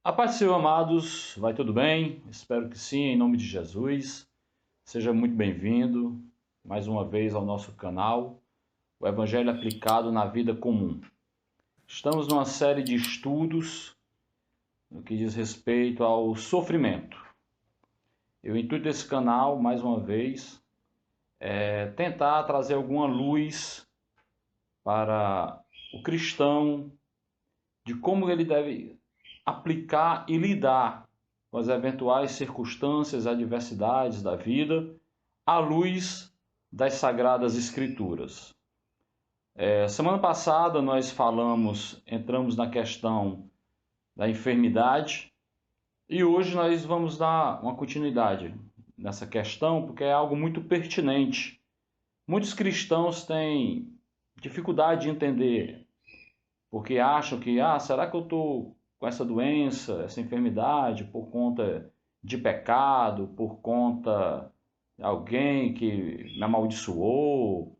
A paz do Senhor, amados, vai tudo bem? Espero que sim, em nome de Jesus. Seja muito bem-vindo mais uma vez ao nosso canal, o Evangelho aplicado na vida comum. Estamos numa série de estudos no que diz respeito ao sofrimento. E o intuito desse canal, mais uma vez, é tentar trazer alguma luz para o cristão de como ele deve aplicar e lidar com as eventuais circunstâncias e adversidades da vida à luz das Sagradas Escrituras. Semana passada nós entramos na questão da enfermidade e hoje nós vamos dar uma continuidade nessa questão porque é algo muito pertinente. Muitos cristãos têm dificuldade de entender porque acham que, será que eu estou com essa doença, essa enfermidade por conta de pecado, por conta de alguém que me amaldiçoou?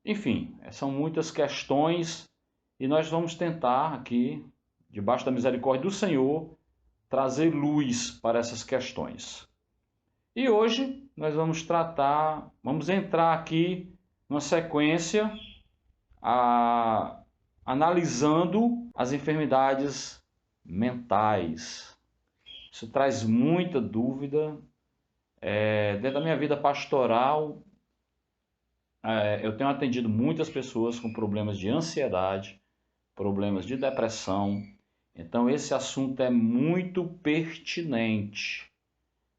Enfim, são muitas questões e nós vamos tentar aqui, debaixo da misericórdia do Senhor, trazer luz para essas questões. E hoje nós vamos entrar aqui numa sequência analisando as enfermidades mentais. Isso traz muita dúvida. Dentro da minha vida pastoral, eu tenho atendido muitas pessoas com problemas de ansiedade, problemas de depressão. Então esse assunto é muito pertinente.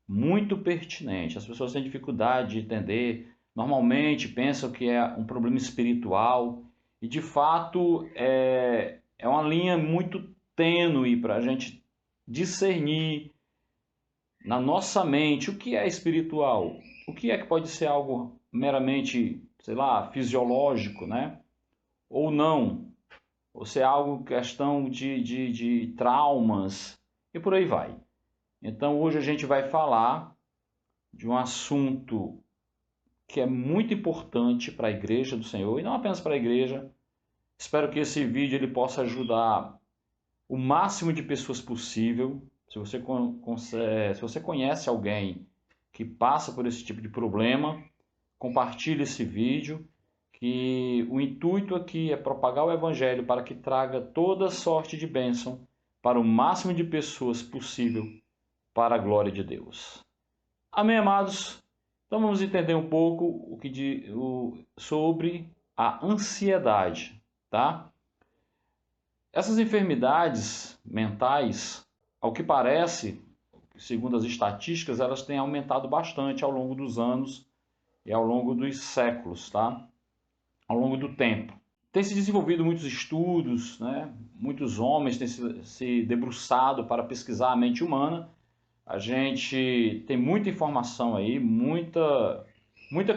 Muito pertinente. As pessoas têm dificuldade de entender. Normalmente pensam que é um problema espiritual. E de fato é uma linha muito tênue para a gente discernir na nossa mente o que é espiritual, o que é que pode ser algo meramente, sei lá, fisiológico, né? Ou não, ou se é algo questão de traumas e por aí vai. Então hoje a gente vai falar de um assunto que é muito importante para a igreja do Senhor e não apenas para a igreja. Espero que esse vídeo ele possa ajudar o máximo de pessoas possível. Se você conhece alguém que passa por esse tipo de problema, compartilhe esse vídeo, que o intuito aqui é propagar o Evangelho para que traga toda sorte de bênção para o máximo de pessoas possível para a glória de Deus. Amém, amados? Então vamos entender um pouco sobre a ansiedade, tá? Essas enfermidades mentais, ao que parece, segundo as estatísticas, elas têm aumentado bastante ao longo dos anos e ao longo dos séculos, tá? Ao longo do tempo. Tem se desenvolvido muitos estudos, né? Muitos homens têm se debruçado para pesquisar a mente humana. A gente tem muita informação aí, muita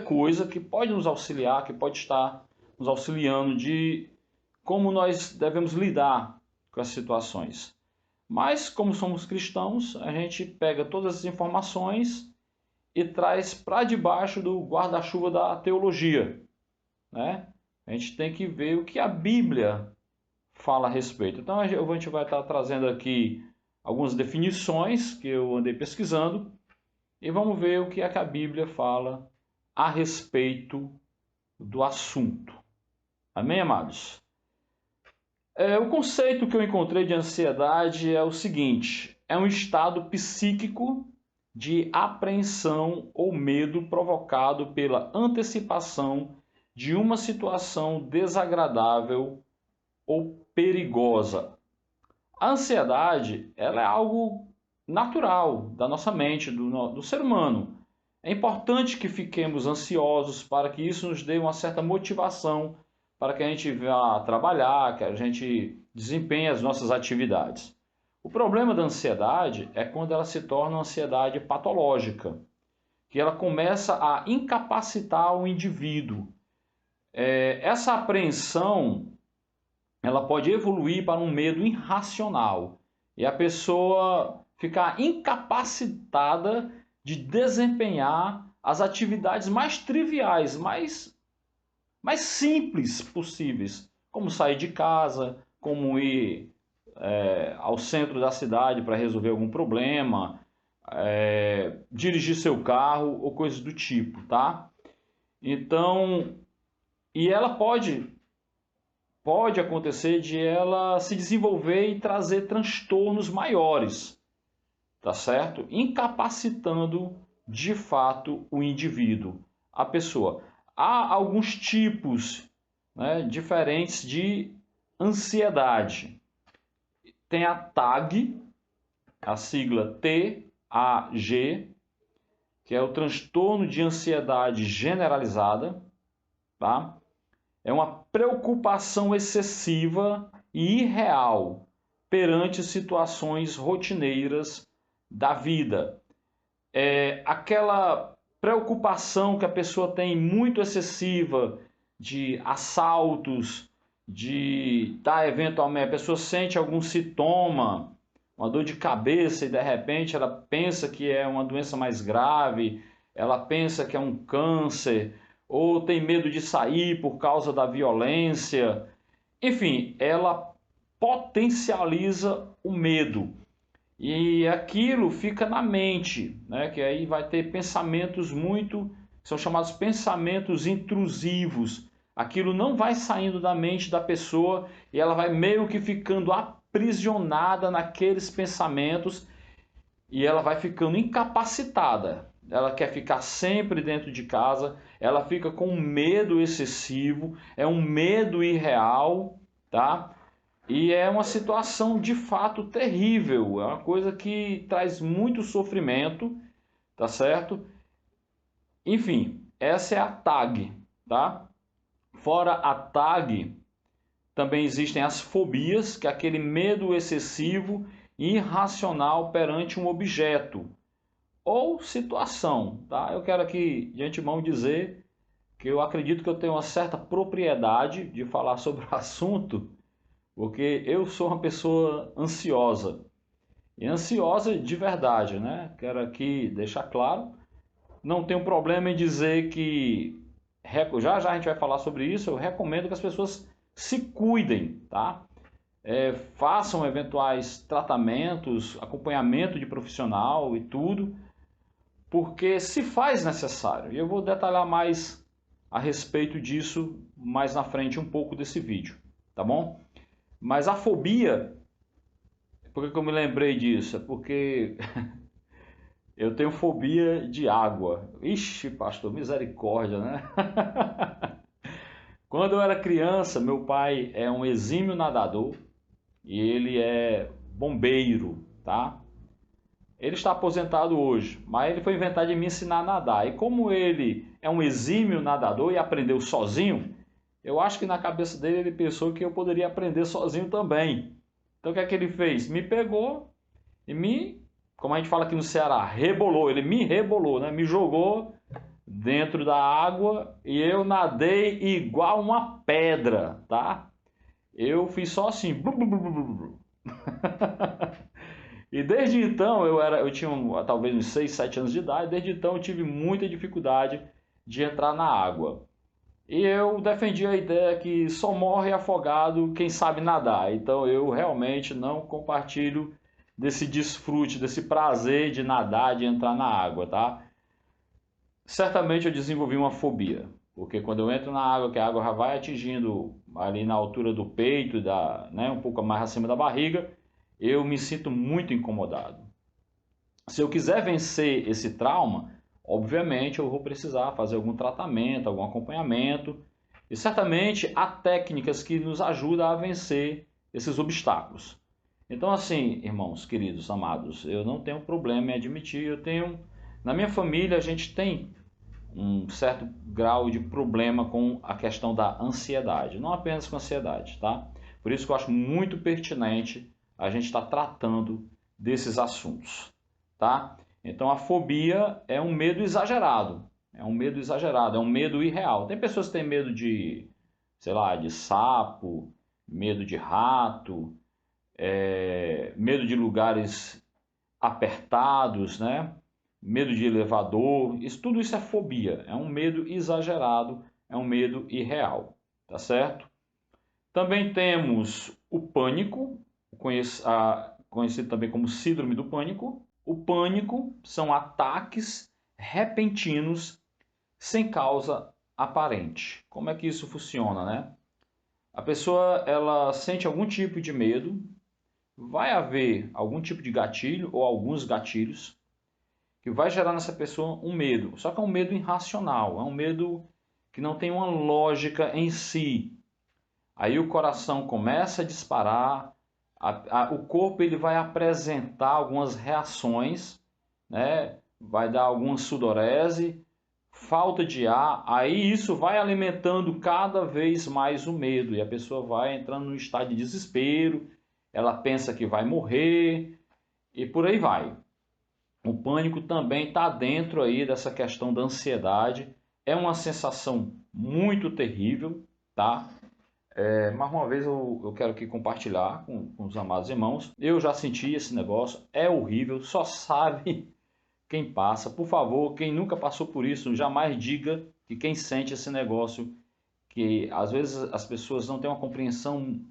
coisa que pode nos auxiliar, que pode estar nos auxiliando de como nós devemos lidar com as situações. Mas, como somos cristãos, a gente pega todas as informações e traz para debaixo do guarda-chuva da teologia, né? A gente tem que ver o que a Bíblia fala a respeito. Então a gente vai estar trazendo aqui algumas definições que eu andei pesquisando e vamos ver o que é que a Bíblia fala a respeito do assunto. Amém, amados? O conceito que eu encontrei de ansiedade é o seguinte: é um estado psíquico de apreensão ou medo provocado pela antecipação de uma situação desagradável ou perigosa. A ansiedade, ela é algo natural da nossa mente, do ser humano. É importante que fiquemos ansiosos para que isso nos dê uma certa motivação para que a gente vá trabalhar, que a gente desempenhe as nossas atividades. O problema da ansiedade é quando ela se torna uma ansiedade patológica, que ela começa a incapacitar o indivíduo. Essa apreensão ela pode evoluir para um medo irracional e a pessoa ficar incapacitada de desempenhar as atividades mais triviais, mais simples possíveis, como sair de casa, como ir ao centro da cidade para resolver algum problema, dirigir seu carro ou coisas do tipo, tá? Então, e ela pode acontecer de ela se desenvolver e trazer transtornos maiores, tá certo? Incapacitando de fato o indivíduo, a pessoa. Há alguns tipos, né, diferentes de ansiedade. Tem a TAG, a sigla TAG, que é o transtorno de ansiedade generalizada, tá? É uma preocupação excessiva e irreal perante situações rotineiras da vida. É aquela preocupação que a pessoa tem muito excessiva de assaltos, de eventualmente a pessoa sente algum sintoma, uma dor de cabeça e de repente ela pensa que é uma doença mais grave, ela pensa que é um câncer, ou tem medo de sair por causa da violência. Enfim, ela potencializa o medo. E aquilo fica na mente, né? Que aí vai ter pensamentos são chamados pensamentos intrusivos. Aquilo não vai saindo da mente da pessoa e ela vai meio que ficando aprisionada naqueles pensamentos e ela vai ficando incapacitada. Ela quer ficar sempre dentro de casa, ela fica com um medo excessivo, é um medo irreal, tá? E é uma situação de fato terrível, é uma coisa que traz muito sofrimento, tá certo? Enfim, essa é a TAG, tá? Fora a TAG, também existem as fobias, que é aquele medo excessivo e irracional perante um objeto ou situação, tá? Eu quero aqui de antemão dizer que eu acredito que eu tenho uma certa propriedade de falar sobre o assunto, porque eu sou uma pessoa ansiosa. E ansiosa de verdade, né? Quero aqui deixar claro. Não tenho problema em dizer que, já já a gente vai falar sobre isso, eu recomendo que as pessoas se cuidem, tá? Façam eventuais tratamentos, acompanhamento de profissional e tudo, porque se faz necessário. E eu vou detalhar mais a respeito disso mais na frente um pouco desse vídeo, tá bom? Mas a fobia, por que eu me lembrei disso? É porque eu tenho fobia de água. Ixi, pastor, misericórdia, né? Quando eu era criança, meu pai é um exímio nadador e ele é bombeiro, tá? Ele está aposentado hoje, mas ele foi inventar de me ensinar a nadar. E como ele é um exímio nadador e aprendeu sozinho, eu acho que na cabeça dele ele pensou que eu poderia aprender sozinho também. Então o que é que ele fez? Me pegou e como a gente fala aqui no Ceará, rebolou. Ele me rebolou, né? Me jogou dentro da água e eu nadei igual uma pedra, tá? Eu fiz só assim. Blu, blu, blu, blu, blu. E desde então, eu tinha talvez uns 6, 7 anos de idade, desde então eu tive muita dificuldade de entrar na água. E eu defendi a ideia que só morre afogado quem sabe nadar. Então eu realmente não compartilho desse desfrute, desse prazer de nadar, de entrar na água, tá? Certamente eu desenvolvi uma fobia, porque quando eu entro na água, que a água já vai atingindo ali na altura do peito, né, um pouco mais acima da barriga, eu me sinto muito incomodado. Se eu quiser vencer esse trauma, obviamente eu vou precisar fazer algum tratamento, algum acompanhamento, e certamente há técnicas que nos ajudam a vencer esses obstáculos. Então, assim, irmãos, queridos, amados, eu não tenho problema em admitir, na minha família a gente tem um certo grau de problema com a questão da ansiedade, não apenas com ansiedade, tá? Por isso que eu acho muito pertinente a gente estar tratando desses assuntos, tá? Então a fobia é um medo exagerado, é um medo exagerado, é um medo irreal. Tem pessoas que têm medo de, sei lá, de sapo, medo de rato, medo de lugares apertados, né? Medo de elevador, tudo isso é fobia, é um medo exagerado, é um medo irreal, tá certo? Também temos o pânico, conhecido também como síndrome do pânico. O pânico são ataques repentinos sem causa aparente. Como é que isso funciona, né? A pessoa ela sente algum tipo de medo, vai haver algum tipo de gatilho ou alguns gatilhos que vai gerar nessa pessoa um medo. Só que é um medo irracional, é um medo que não tem uma lógica em si. Aí o coração começa a disparar, o corpo ele vai apresentar algumas reações, né? Vai dar alguma sudorese, falta de ar, aí isso vai alimentando cada vez mais o medo e a pessoa vai entrando num estado de desespero, ela pensa que vai morrer e por aí vai. O pânico também está dentro aí dessa questão da ansiedade, é uma sensação muito terrível, tá? Mais uma vez eu quero aqui compartilhar com os amados irmãos. Eu já senti esse negócio, é horrível, só sabe quem passa. Por favor, quem nunca passou por isso, jamais diga que quem sente esse negócio, que às vezes as pessoas não têm uma compreensão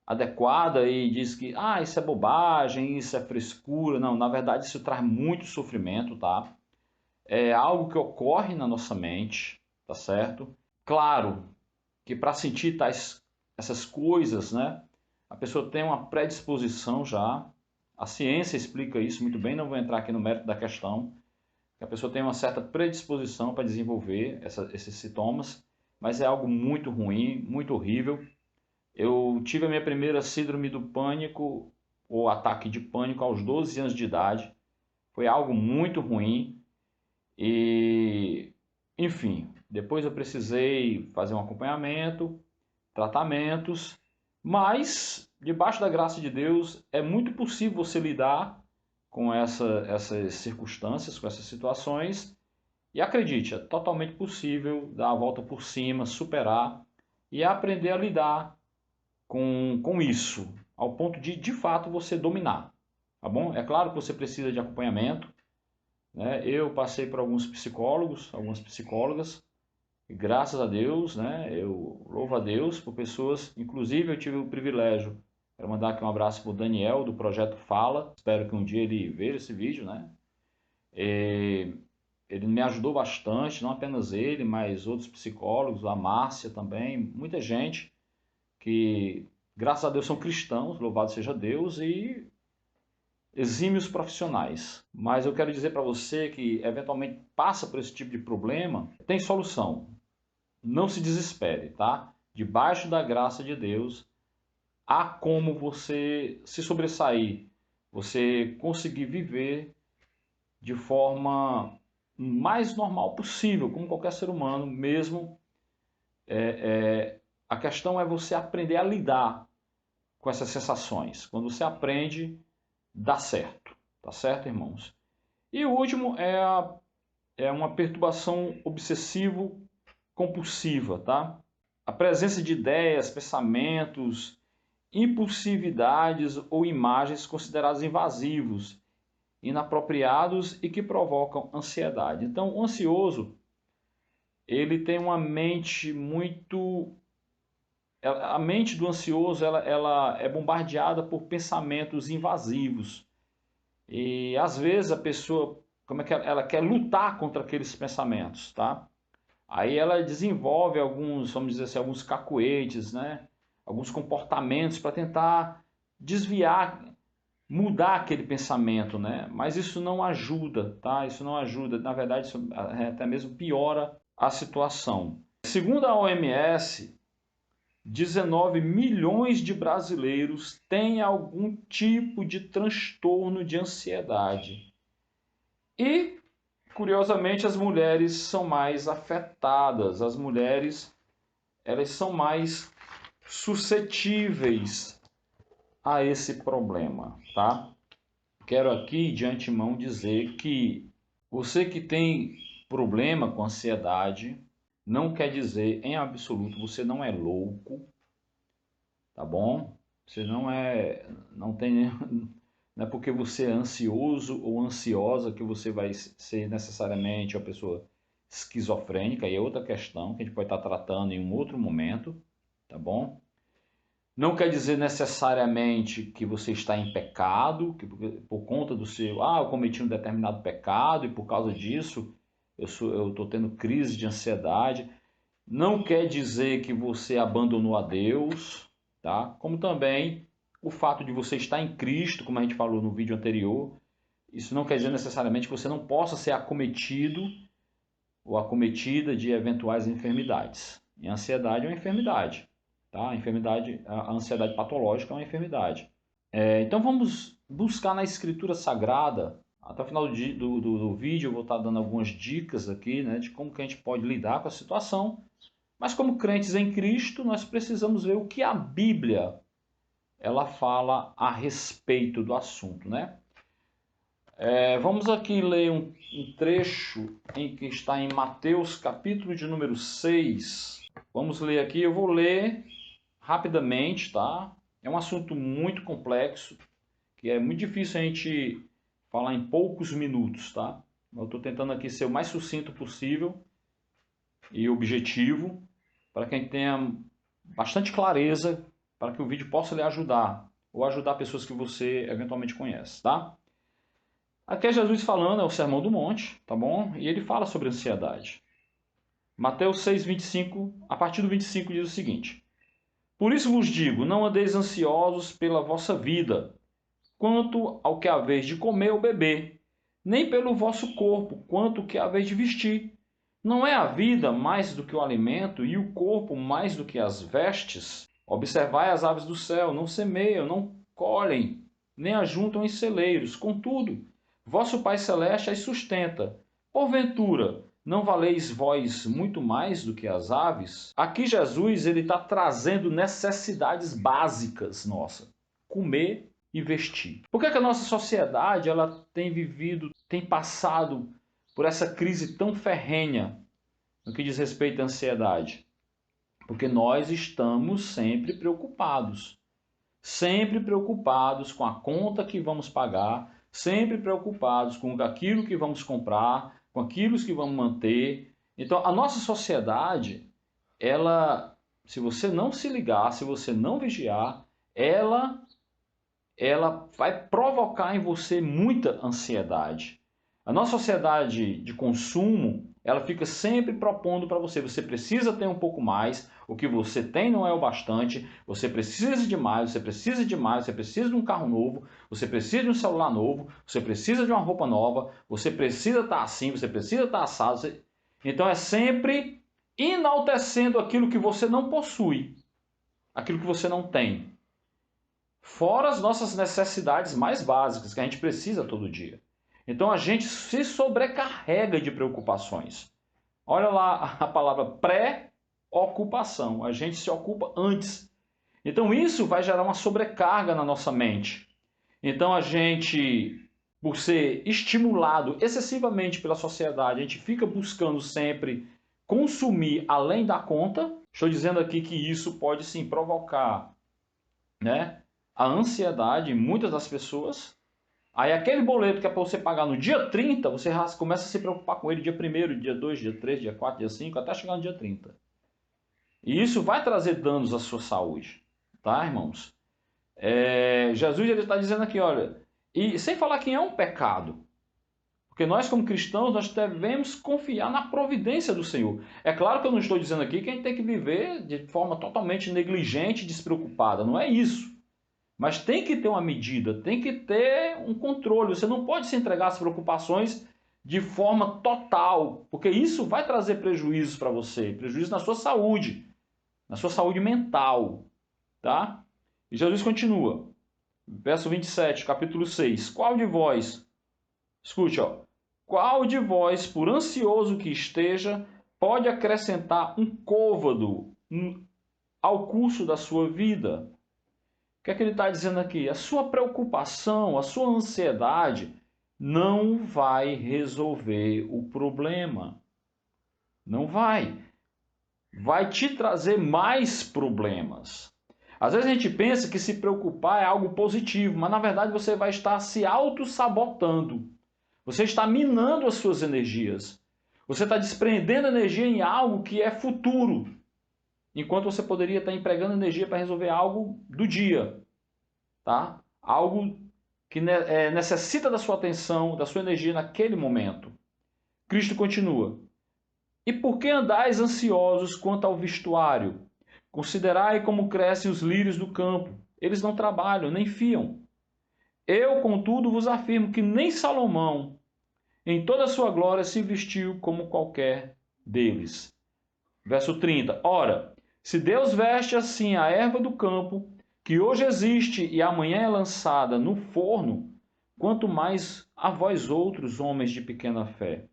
adequada e diz que isso é bobagem, isso é frescura. Não, na verdade isso traz muito sofrimento, tá? É algo que ocorre na nossa mente, tá certo? Claro que para sentir essas coisas, né, a pessoa tem uma predisposição já. A ciência explica isso muito bem, não vou entrar aqui no mérito da questão. A pessoa tem uma certa predisposição para desenvolver esses sintomas, mas é algo muito ruim, muito horrível. Eu tive a minha primeira síndrome do pânico, ou ataque de pânico, aos 12 anos de idade. Foi algo muito ruim e, enfim, depois eu precisei fazer um acompanhamento, tratamentos, mas debaixo da graça de Deus é muito possível você lidar com essas circunstâncias, com essas situações. E acredite, é totalmente possível dar a volta por cima, superar e aprender a lidar com isso, ao ponto de fato você dominar, tá bom? É claro que você precisa de acompanhamento, né? Eu passei por alguns psicólogos, algumas psicólogas, e graças a Deus, né? Eu louvo a Deus por pessoas, inclusive eu tive o privilégio, quero mandar aqui um abraço para o Daniel do Projeto Fala, espero que um dia ele veja esse vídeo, né? Ele me ajudou bastante, não apenas ele, mas outros psicólogos, a Márcia também, muita gente que, graças a Deus, são cristãos, louvado seja Deus, e exímios profissionais. Mas eu quero dizer para você que eventualmente passa por esse tipo de problema, tem solução. Não se desespere, tá? Debaixo da graça de Deus, há como você se sobressair, você conseguir viver de forma mais normal possível, como qualquer ser humano, mesmo. A questão é você aprender a lidar com essas sensações. Quando você aprende, dá certo. Tá certo, irmãos? E o último é uma perturbação obsessivo-compulsiva, tá? A presença de ideias, pensamentos, impulsividades ou imagens considerados invasivos, inapropriados e que provocam ansiedade. Então, o ansioso, ele tem uma mente muito... A mente do ansioso ela é bombardeada por pensamentos invasivos. E às vezes a pessoa, como é que ela quer lutar contra aqueles pensamentos, tá? Aí ela desenvolve alguns, vamos dizer assim, alguns cacuetes, né? Alguns comportamentos para tentar desviar, mudar aquele pensamento, né? Mas isso não ajuda, tá? Isso não ajuda. Na verdade, isso até mesmo piora a situação. Segundo a OMS, 19 milhões de brasileiros têm algum tipo de transtorno de ansiedade. E, curiosamente, as mulheres são mais afetadas. As mulheres, elas são mais suscetíveis a esse problema, tá? Quero aqui de antemão dizer que você que tem problema com ansiedade, não quer dizer em absoluto você não é louco, tá bom? Você não tem, não é porque você é ansioso ou ansiosa que você vai ser necessariamente uma pessoa esquizofrênica, aí é outra questão que a gente pode estar tratando em um outro momento, tá bom? Não quer dizer necessariamente que você está em pecado, que por conta do seu, eu cometi um determinado pecado e por causa disso eu estou tendo crise de ansiedade. Não quer dizer que você abandonou a Deus, tá? Como também o fato de você estar em Cristo, como a gente falou no vídeo anterior, isso não quer dizer necessariamente que você não possa ser acometido ou acometida de eventuais enfermidades. E a ansiedade é uma enfermidade, tá? A ansiedade patológica é uma enfermidade. Então vamos buscar na Escritura Sagrada. Até o final do vídeo eu vou estar dando algumas dicas aqui, né, de como que a gente pode lidar com a situação. Mas como crentes em Cristo, nós precisamos ver o que a Bíblia ela fala a respeito do assunto, né? Vamos aqui ler um trecho em que está em Mateus, capítulo de número 6. Vamos ler aqui, eu vou ler rapidamente, tá? É um assunto muito complexo, que é muito difícil a gente falar em poucos minutos, tá? Eu estou tentando aqui ser o mais sucinto possível e objetivo, para que a gente tenha bastante clareza, para que o vídeo possa lhe ajudar, ou ajudar pessoas que você eventualmente conhece, tá? Aqui é Jesus falando, é o Sermão do Monte, tá bom? E ele fala sobre ansiedade. Mateus 6, 25, a partir do 25 diz o seguinte: Por isso vos digo, não andeis ansiosos pela vossa vida, quanto ao que haveis de comer ou beber, nem pelo vosso corpo, quanto ao que haveis de vestir. Não é a vida mais do que o alimento, e o corpo mais do que as vestes? Observai as aves do céu, não semeiam, não colhem, nem ajuntam em celeiros. Contudo, vosso Pai Celeste as sustenta. Porventura, não valeis vós muito mais do que as aves? Aqui Jesus ele está trazendo necessidades básicas nossas. Comer e vestir. Por que a nossa sociedade ela tem vivido, tem passado por essa crise tão ferrenha no que diz respeito à ansiedade? Porque nós estamos sempre preocupados com a conta que vamos pagar, sempre preocupados com aquilo que vamos comprar, com aquilo que vamos manter. Então, a nossa sociedade, ela, se você não se ligar, se você não vigiar, ela vai provocar em você muita ansiedade. A nossa sociedade de consumo, ela fica sempre propondo para você, você precisa ter um pouco mais, o que você tem não é o bastante, você precisa de mais, você precisa de mais, você precisa de um carro novo, você precisa de um celular novo, você precisa de uma roupa nova, você precisa estar assim, você precisa estar assado. Então é sempre enaltecendo aquilo que você não possui, aquilo que você não tem. Fora as nossas necessidades mais básicas que a gente precisa todo dia. Então a gente se sobrecarrega de preocupações. Olha lá a palavra pré-ocupação. A gente se ocupa antes. Então isso vai gerar uma sobrecarga na nossa mente. Então a gente, por ser estimulado excessivamente pela sociedade, a gente fica buscando sempre consumir além da conta. Estou dizendo aqui que isso pode sim provocar, né, a ansiedade em muitas das pessoas. Aí aquele boleto que é para você pagar no dia 30, você começa a se preocupar com ele dia 1º, dia 2, dia 3, dia 4, dia 5, até chegar no dia 30. E isso vai trazer danos à sua saúde, tá, irmãos? Jesus ele está dizendo aqui, olha, e sem falar que é um pecado, porque nós como cristãos, nós devemos confiar na providência do Senhor. É claro que eu não estou dizendo aqui que a gente tem que viver de forma totalmente negligente e despreocupada, não é isso. Mas tem que ter uma medida, tem que ter um controle. Você não pode se entregar às preocupações de forma total, porque isso vai trazer prejuízos para você, prejuízo na sua saúde mental, tá? E Jesus continua, verso 27, capítulo 6. Qual de vós, escute, ó, qual de vós, por ansioso que esteja, pode acrescentar um côvado ao curso da sua vida? O que é que ele está dizendo aqui? A sua preocupação, a sua ansiedade não vai resolver o problema. Não vai. Vai te trazer mais problemas. Às vezes a gente pensa que se preocupar é algo positivo, mas na verdade você vai estar se auto-sabotando. Você está minando as suas energias. Você está desprendendo energia em algo que é futuro. enquanto você poderia estar empregando energia para resolver algo do dia, tá? Algo que necessita da sua atenção, da sua energia naquele momento. Cristo continua: e por que andais ansiosos quanto ao vestuário? Considerai como crescem os lírios do campo. Eles não trabalham, nem fiam. Eu, contudo, vos afirmo que nem Salomão, em toda a sua glória, se vestiu como qualquer deles. Verso 30. Ora, se Deus veste assim a erva do campo, que hoje existe e amanhã é lançada no forno, quanto mais a vós outros, homens de pequena fé.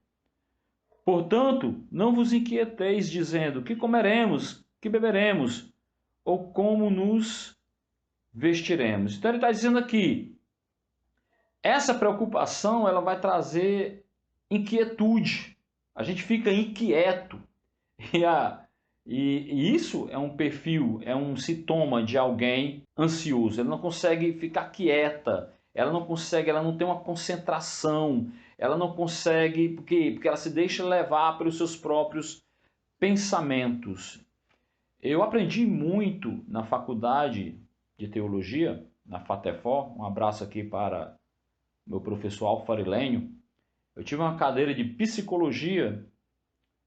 Portanto, não vos inquieteis dizendo: que comeremos, que beberemos, ou como nos vestiremos. Então ele está dizendo aqui, essa preocupação ela vai trazer inquietude. A gente fica inquieto. E isso é um perfil, é um sintoma de alguém ansioso. Ela não consegue ficar quieta, ela não tem uma concentração, ela não consegue, porque ela se deixa levar pelos seus próprios pensamentos. Eu aprendi muito na faculdade de teologia, na FATEFO, um abraço aqui para meu professor Alfarilênio. Eu tive uma cadeira de psicologia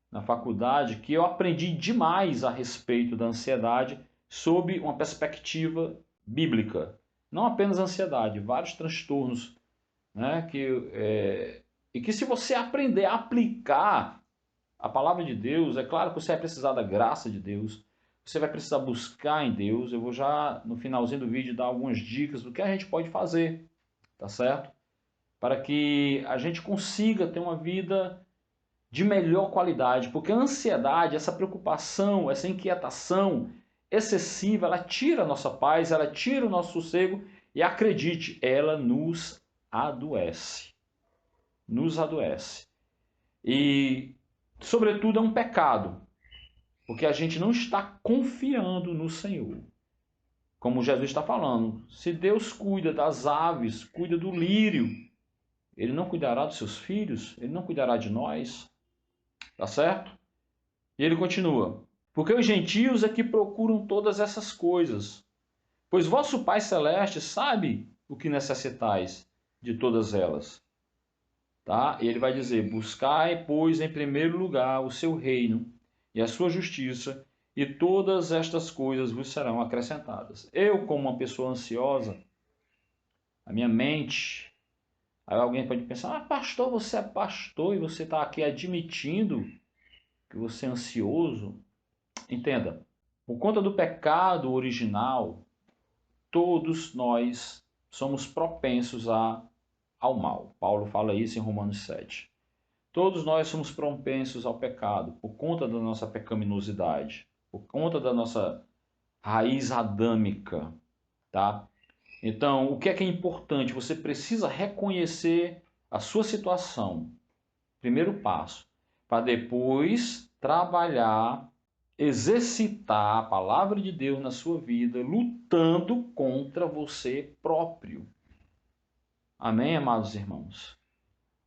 na faculdade que eu aprendi demais a respeito da ansiedade sob uma perspectiva bíblica. Não apenas ansiedade, vários transtornos, né, e que se você aprender a aplicar a palavra de Deus, é claro que você vai precisar da graça de Deus, você vai precisar buscar em Deus. Eu vou já no finalzinho do vídeo dar algumas dicas do que a gente pode fazer, tá certo? Para que a gente consiga ter uma vida de melhor qualidade, porque a ansiedade, essa preocupação, essa inquietação excessiva, ela tira a nossa paz, ela tira o nosso sossego e acredite, ela nos adoece. Nos adoece. E, sobretudo, é um pecado, porque a gente não está confiando no Senhor. Como Jesus está falando, se Deus cuida das aves, cuida do lírio, Ele não cuidará dos seus filhos? Ele não cuidará de nós? Tá certo? E ele continua: porque os gentios é que procuram todas essas coisas, pois vosso Pai Celeste sabe o que necessitais de todas elas. Tá? E ele vai dizer: buscai, pois, em primeiro lugar o seu reino e a sua justiça, e todas estas coisas vos serão acrescentadas. Eu, como uma pessoa ansiosa, a minha mente... Aí alguém pode pensar: ah, pastor, você é pastor e você está aqui admitindo que você é ansioso. Entenda, por conta do pecado original, todos nós somos propensos ao mal. Paulo fala isso em Romanos 7. Todos nós somos propensos ao pecado por conta da nossa pecaminosidade, por conta da nossa raiz adâmica, tá? Então, o que é importante? Você precisa reconhecer a sua situação. Primeiro passo, para depois trabalhar, exercitar a palavra de Deus na sua vida, lutando contra você próprio. Amém, amados irmãos?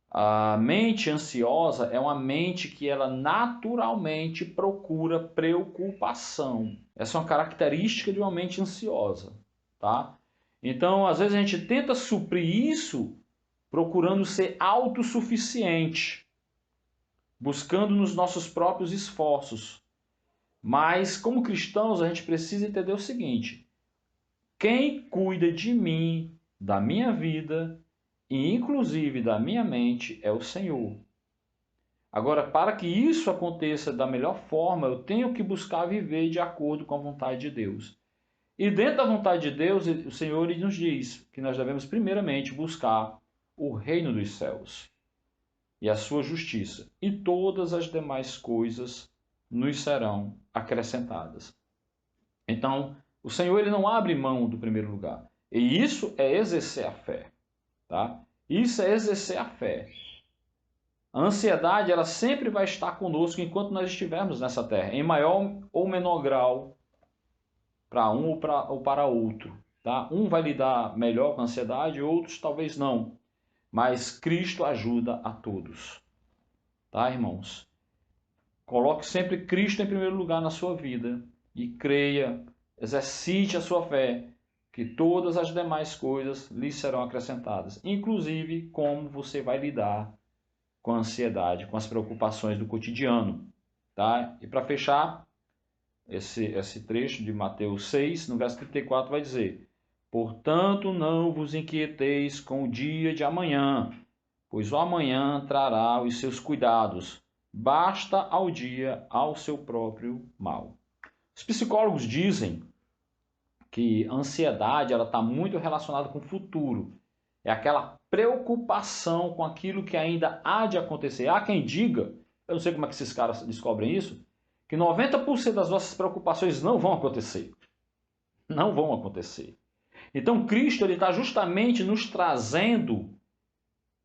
A mente ansiosa é uma mente que ela naturalmente procura preocupação. Essa é uma característica de uma mente ansiosa, tá? Então, às vezes a gente tenta suprir isso procurando ser autossuficiente, buscando nos nossos próprios esforços. Mas, como cristãos, a gente precisa entender o seguinte: quem cuida de mim, da minha vida e inclusive da minha mente é o Senhor. Agora, para que isso aconteça da melhor forma, eu tenho que buscar viver de acordo com a vontade de Deus. E dentro da vontade de Deus, o Senhor nos diz que nós devemos primeiramente buscar o reino dos céus e a sua justiça, e todas as demais coisas nos serão acrescentadas. Então, o Senhor ele não abre mão do primeiro lugar. E isso é exercer a fé, tá? Isso é exercer a fé. A ansiedade ela sempre vai estar conosco enquanto nós estivermos nessa terra, em maior ou menor grau, para um ou para outro, tá? Um vai lidar melhor com a ansiedade, outros talvez não. Mas Cristo ajuda a todos. Tá, irmãos? Coloque sempre Cristo em primeiro lugar na sua vida e creia, exercite a sua fé, que todas as demais coisas lhe serão acrescentadas, inclusive como você vai lidar com a ansiedade, com as preocupações do cotidiano, tá? E para fechar esse trecho de Mateus 6, no verso 34 vai dizer: portanto, não vos inquieteis com o dia de amanhã, pois o amanhã trará os seus cuidados. Basta ao dia ao seu próprio mal. Os psicólogos dizem que a ansiedade está muito relacionada com o futuro. É aquela preocupação com aquilo que ainda há de acontecer. Há quem diga, eu não sei como é que esses caras descobrem isso, que 90% das nossas preocupações não vão acontecer. Não vão acontecer. Então Cristo está justamente nos trazendo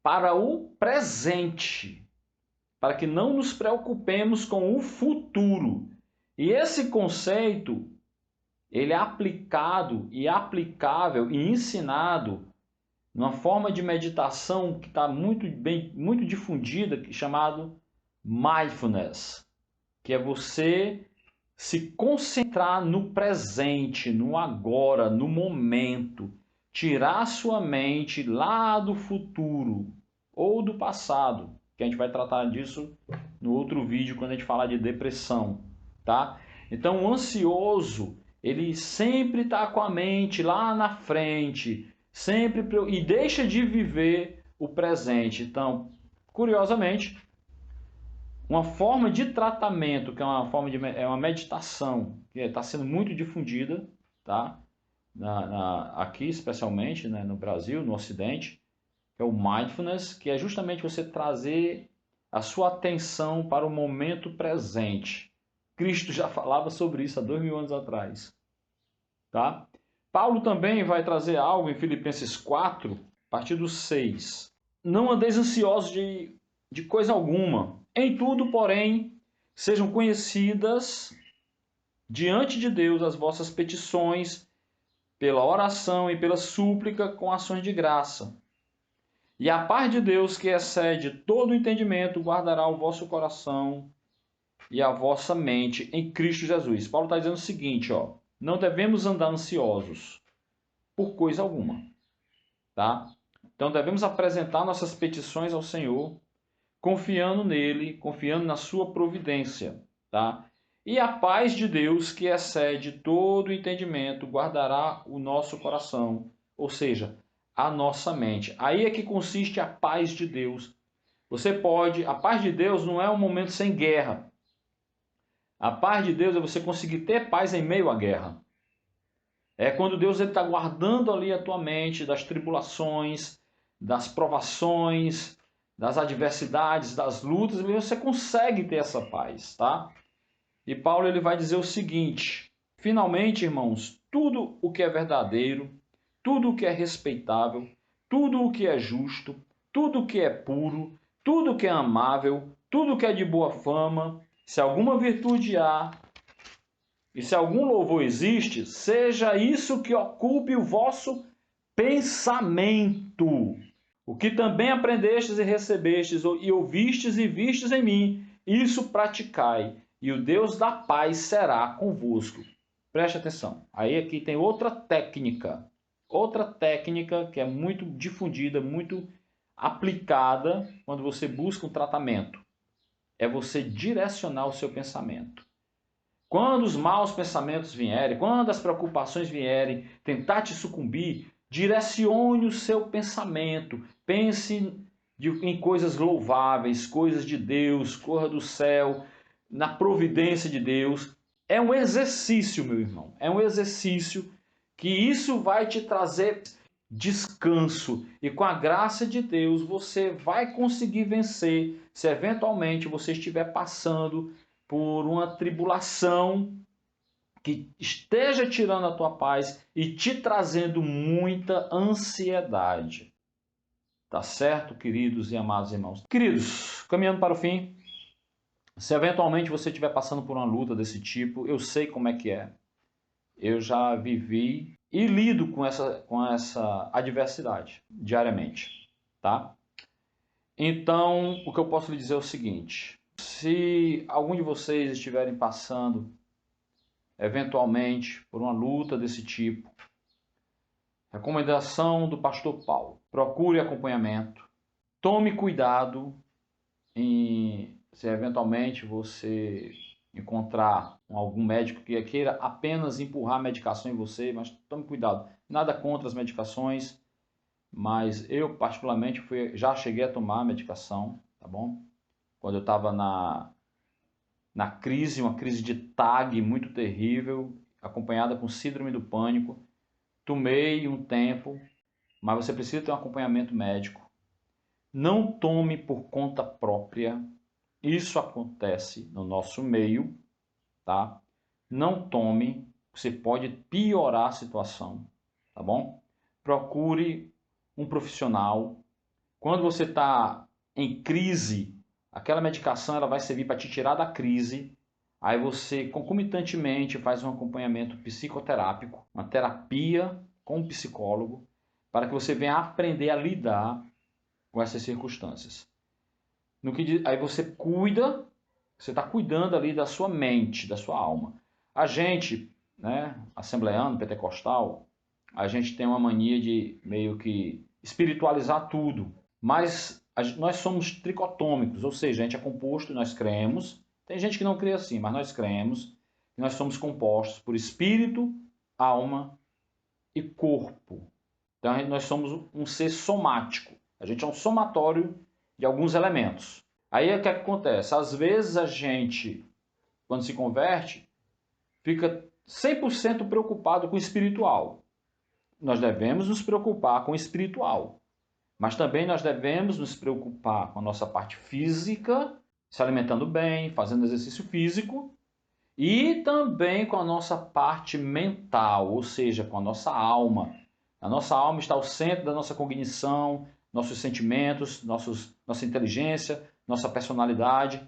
para o presente, para que não nos preocupemos com o futuro. E esse conceito, ele é aplicado e aplicável e ensinado numa forma de meditação que está muito difundida, chamado mindfulness, que é você se concentrar no presente, no agora, no momento, tirar sua mente lá do futuro ou do passado, que a gente vai tratar disso no outro vídeo quando a gente falar de depressão, tá? Então, o ansioso, ele sempre está com a mente lá na frente, sempre e deixa de viver o presente. Então, curiosamente, uma forma de tratamento, que é uma forma é uma meditação, que está sendo muito difundida, tá? Aqui especialmente, né, no Brasil, no Ocidente, é o mindfulness, que é justamente você trazer a sua atenção para o momento presente. Cristo já falava sobre isso há 2000 anos atrás, tá? Paulo também vai trazer algo em Filipenses 4, a partir do 6. Não andeis ansiosos de coisa alguma. Em tudo, porém, sejam conhecidas diante de Deus as vossas petições pela oração e pela súplica com ações de graça. E a paz de Deus, que excede todo o entendimento, guardará o vosso coração e a vossa mente em Cristo Jesus. Paulo está dizendo o seguinte, ó, não devemos andar ansiosos por coisa alguma, tá? Então devemos apresentar nossas petições ao Senhor, confiando nele, confiando na sua providência, tá? E a paz de Deus, que excede todo o entendimento, guardará o nosso coração, ou seja, a nossa mente. Aí é que consiste a paz de Deus. A paz de Deus não é um momento sem guerra. A paz de Deus é você conseguir ter paz em meio à guerra. É quando Deus está guardando ali a tua mente das tribulações, das provações, das adversidades, das lutas, você consegue ter essa paz, tá? E Paulo ele vai dizer o seguinte: finalmente, irmãos, tudo o que é verdadeiro, tudo o que é respeitável, tudo o que é justo, tudo o que é puro, tudo o que é amável, tudo o que é de boa fama, se alguma virtude há, e se algum louvor existe, seja isso que ocupe o vosso pensamento. O que também aprendestes e recebestes, e ouvistes e vistes em mim, isso praticai, e o Deus da paz será convosco. Preste atenção. Aí aqui tem outra técnica que é muito difundida, muito aplicada quando você busca um tratamento. É você direcionar o seu pensamento. Quando os maus pensamentos vierem, quando as preocupações vierem, tentar te sucumbir, direcione o seu pensamento. Pense em coisas louváveis, coisas de Deus, coisa do céu, na providência de Deus. É um exercício, meu irmão. É um exercício que isso vai te trazer descanso. E com a graça de Deus, você vai conseguir vencer se eventualmente você estiver passando por uma tribulação que esteja tirando a tua paz e te trazendo muita ansiedade. Tá certo, queridos e amados irmãos? Queridos, caminhando para o fim, se eventualmente você estiver passando por uma luta desse tipo, eu sei como é que é. Eu já vivi e lido com essa adversidade diariamente, tá? Então, o que eu posso lhe dizer é o seguinte: se algum de vocês estiverem passando eventualmente por uma luta desse tipo. Recomendação do pastor Paulo: procure acompanhamento, tome cuidado se eventualmente você encontrar algum médico que queira apenas empurrar a medicação em você, mas tome cuidado. Nada contra as medicações, mas eu particularmente já cheguei a tomar a medicação, tá bom? Quando eu estava na crise, uma crise de TAG muito terrível, acompanhada com síndrome do pânico, tomei um tempo, mas você precisa ter um acompanhamento médico. Não tome por conta própria. Isso acontece no nosso meio, tá? Não tome, você pode piorar a situação, tá bom? Procure um profissional. Quando você está em crise, aquela medicação ela vai servir para te tirar da crise. Aí você concomitantemente faz um acompanhamento psicoterápico, uma terapia com um psicólogo, para que você venha aprender a lidar com essas circunstâncias. Aí você cuida, você está cuidando ali da sua mente, da sua alma. A gente, né, assembleano, pentecostal, a gente tem uma mania de meio que espiritualizar tudo. Mas nós somos tricotômicos, ou seja, a gente é composto, nós cremos. Tem gente que não crê assim, mas nós cremos que nós somos compostos por espírito, alma e corpo. Então nós somos um ser somático. A gente é um somatório de alguns elementos. Aí o que acontece? Às vezes a gente, quando se converte, fica 100% preocupado com o espiritual. Nós devemos nos preocupar com o espiritual. Mas também nós devemos nos preocupar com a nossa parte física, se alimentando bem, fazendo exercício físico, e também com a nossa parte mental, ou seja, com a nossa alma. A nossa alma está ao centro da nossa cognição, nossos sentimentos, nossa inteligência, nossa personalidade.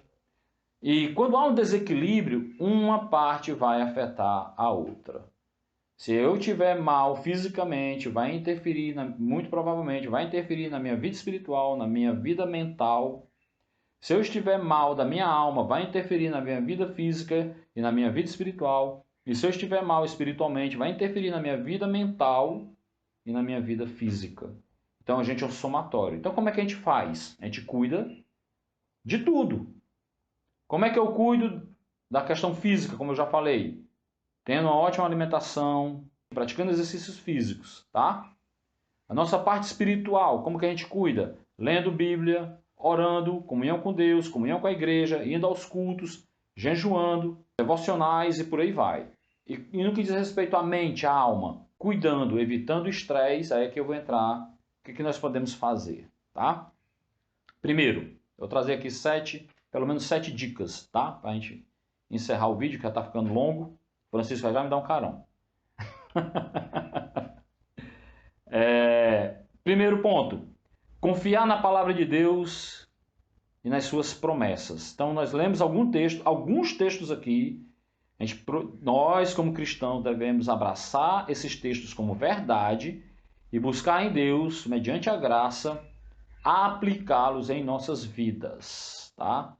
E quando há um desequilíbrio, uma parte vai afetar a outra. Se eu estiver mal fisicamente, vai interferir, muito provavelmente, vai interferir na minha vida espiritual, na minha vida mental. Se eu estiver mal da minha alma, vai interferir na minha vida física e na minha vida espiritual. E se eu estiver mal espiritualmente, vai interferir na minha vida mental e na minha vida física. Então a gente é um somatório. Então como é que a gente faz? A gente cuida de tudo. Como é que eu cuido da questão física, como eu já falei? Tendo uma ótima alimentação, praticando exercícios físicos, tá? A nossa parte espiritual, como que a gente cuida? Lendo Bíblia, orando, comunhão com Deus, comunhão com a igreja, indo aos cultos, jejuando, devocionais e por aí vai. E no que diz respeito à mente, à alma, cuidando, evitando o estresse, aí é que eu vou entrar. O que nós podemos fazer, tá? Primeiro, eu vou trazer aqui pelo menos 7 dicas, tá? Para a gente encerrar o vídeo, que já está ficando longo. Francisco vai já me dar um carão. Primeiro ponto, confiar na palavra de Deus e nas suas promessas. Então nós lemos alguns textos aqui. Nós como cristãos devemos abraçar esses textos como verdade e buscar em Deus, mediante a graça, aplicá-los em nossas vidas, tá?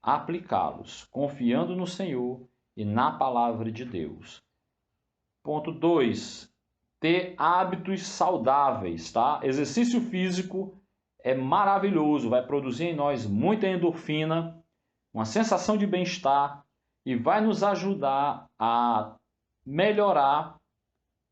Aplicá-los, confiando no Senhor e na palavra de Deus. Ponto 2. Ter hábitos saudáveis, tá? Exercício físico é maravilhoso, vai produzir em nós muita endorfina, uma sensação de bem-estar e vai nos ajudar a melhorar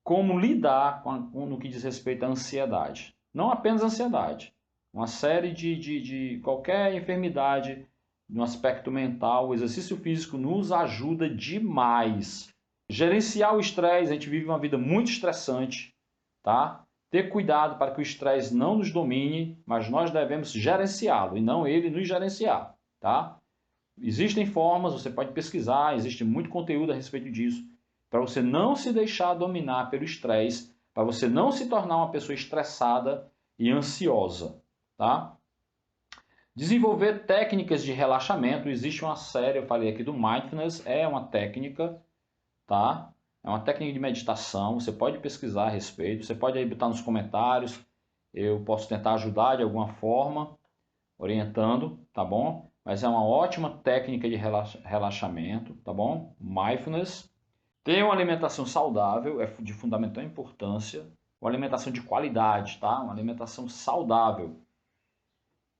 como lidar no que diz respeito à ansiedade. Não apenas ansiedade, uma série de qualquer enfermidade no aspecto mental, o exercício físico nos ajuda demais. Gerenciar o estresse, a gente vive uma vida muito estressante, tá? Ter cuidado para que o estresse não nos domine, mas nós devemos gerenciá-lo e não ele nos gerenciar, tá? Existem formas, você pode pesquisar, existe muito conteúdo a respeito disso, para você não se deixar dominar pelo estresse, para você não se tornar uma pessoa estressada e ansiosa, tá? Desenvolver técnicas de relaxamento, existe uma série, eu falei aqui do Mindfulness, é uma técnica, tá? É uma técnica de meditação, você pode pesquisar a respeito, você pode aí botar nos comentários, eu posso tentar ajudar de alguma forma, orientando, tá bom? Mas é uma ótima técnica de relaxamento, tá bom? Mindfulness. Ter uma alimentação saudável é de fundamental importância, uma alimentação de qualidade, tá? Uma alimentação saudável.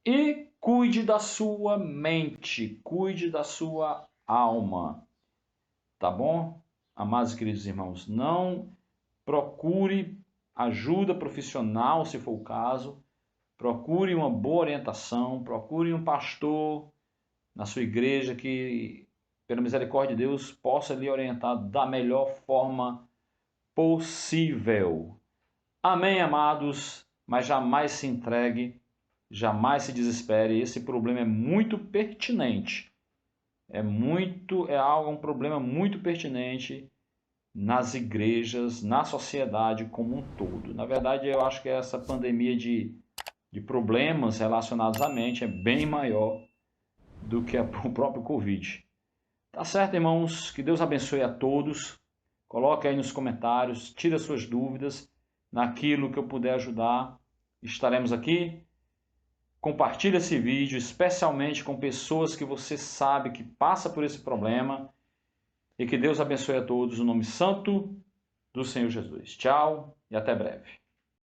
E cuide da sua mente, cuide da sua alma, tá bom? Amados e queridos irmãos, não procure ajuda profissional, se for o caso, procure uma boa orientação, procure um pastor na sua igreja que, pela misericórdia de Deus, possa lhe orientar da melhor forma possível. Amém, amados? Mas jamais se entregue, jamais se desespere. Esse problema é muito pertinente. Um problema muito pertinente nas igrejas, na sociedade como um todo. Na verdade, eu acho que essa pandemia de problemas relacionados à mente é bem maior do que o próprio Covid. Tá certo, irmãos? Que Deus abençoe a todos. Coloque aí nos comentários, tire as suas dúvidas. Naquilo que eu puder ajudar, estaremos aqui. Compartilhe esse vídeo, especialmente com pessoas que você sabe que passa por esse problema. E que Deus abençoe a todos no nome santo do Senhor Jesus. Tchau e até breve.